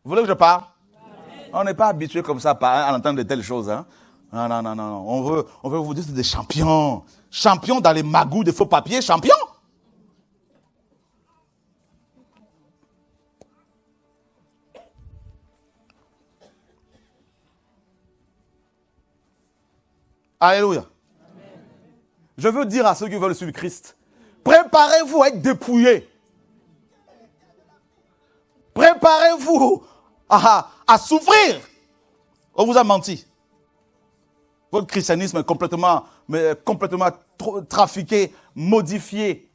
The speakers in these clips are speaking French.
Vous voulez que je parle? On n'est pas habitué comme ça à entendre de telles choses. Hein? Non, non, non, non. On veut vous dire que c'est des champions. Champions dans les magouilles de faux papiers, champions. Alléluia. Amen. Je veux dire à ceux qui veulent suivre Christ, préparez-vous à être dépouillés. Préparez-vous à souffrir. On vous a menti. Votre christianisme est complètement trafiqué, modifié.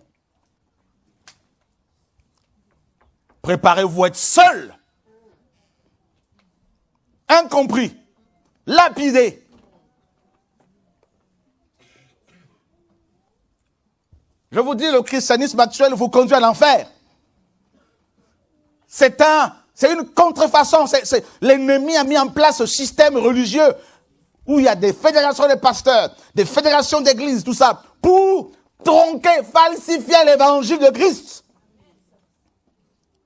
Préparez-vous à être seul. Incompris. Lapidé. Je vous dis, le christianisme actuel vous conduit à l'enfer. C'est une contrefaçon. L'ennemi a mis en place ce système religieux où il y a des fédérations de pasteurs, des fédérations d'églises, tout ça, pour tronquer, falsifier l'évangile de Christ.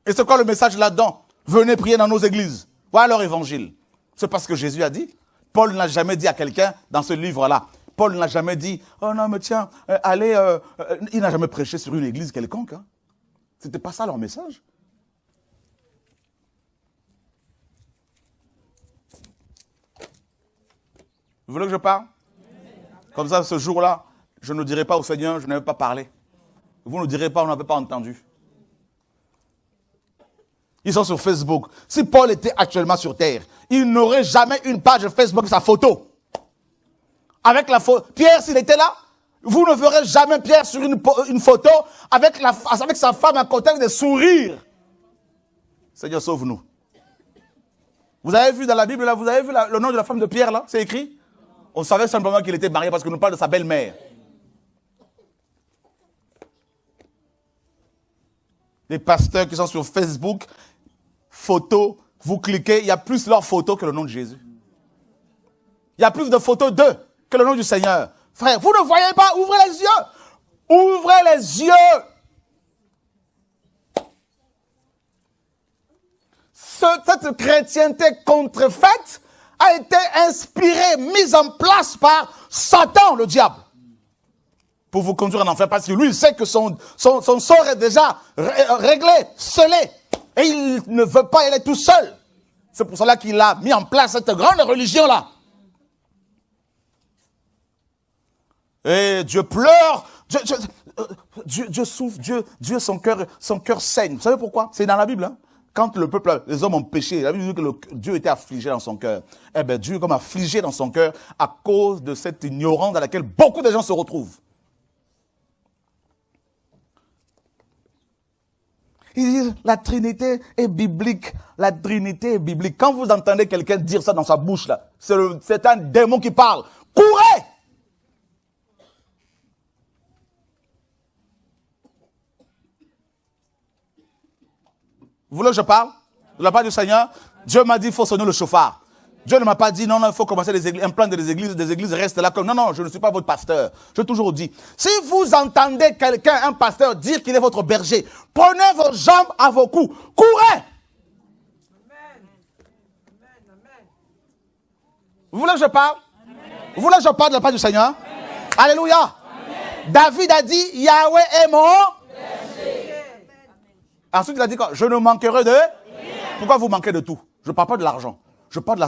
Et c'est quoi le message là-dedans? Venez prier dans nos églises. Voilà leur évangile. C'est parce que Jésus a dit. Paul n'a jamais dit à quelqu'un dans ce livre-là. Paul n'a jamais dit, oh non, mais tiens, allez, il n'a jamais prêché sur une église quelconque. Hein. C'était pas ça leur message. Vous voulez que je parle? Comme ça, ce jour-là, je ne dirai pas au Seigneur, je n'avais pas parlé. Vous ne direz pas, on n'avait pas entendu. Ils sont sur Facebook. Si Paul était actuellement sur terre, il n'aurait jamais une page Facebook de sa photo. Avec la photo. Pierre, s'il était là, vous ne verrez jamais Pierre sur une photo avec sa femme à côté avec des sourires. Seigneur, sauve-nous. Vous avez vu dans la Bible, là, vous avez vu le nom de la femme de Pierre, là? C'est écrit? On savait simplement qu'il était marié parce qu'on nous parle de sa belle-mère. Les pasteurs qui sont sur Facebook, photos, vous cliquez, il y a plus leur photo que le nom de Jésus. Il y a plus de photos d'eux que le nom du Seigneur. Frère, vous ne voyez pas, ouvrez les yeux. Ouvrez les yeux. Cette chrétienté contrefaite a été inspirée, mise en place par Satan, le diable. Pour vous conduire en enfer, parce que lui, il sait que son sort est déjà réglé, scellé. Et il ne veut pas y aller tout seul. C'est pour cela qu'il a mis en place cette grande religion-là. Et Dieu pleure, Dieu souffre, Dieu son cœur saigne. Vous savez pourquoi? C'est dans la Bible. Hein? Quand le peuple, les hommes ont péché, la Bible dit que Dieu était affligé dans son cœur. Eh bien, Dieu est comme affligé dans son cœur à cause de cette ignorance dans laquelle beaucoup de gens se retrouvent. Ils disent, la Trinité est biblique. La Trinité est biblique. Quand vous entendez quelqu'un dire ça dans sa bouche, là, c'est un démon qui parle. Courez! Vous voulez que je parle de la part du Seigneur? Dieu m'a dit, il faut sonner le chauffard. Dieu ne m'a pas dit, non, il faut commencer les églises, un plan des églises restent là comme, non, je ne suis pas votre pasteur. Je toujours dit, si vous entendez quelqu'un, un pasteur, dire qu'il est votre berger, prenez vos jambes à vos coups, courez! Amen. Vous voulez que je parle? Amen. Vous voulez que je parle de la part du Seigneur? Amen. Alléluia! Amen. David a dit, Yahweh est mon berger. Ensuite, il a dit quoi? Je ne manquerai de rien. Pourquoi vous manquez de tout? Je ne parle pas de l'argent. Je parle de la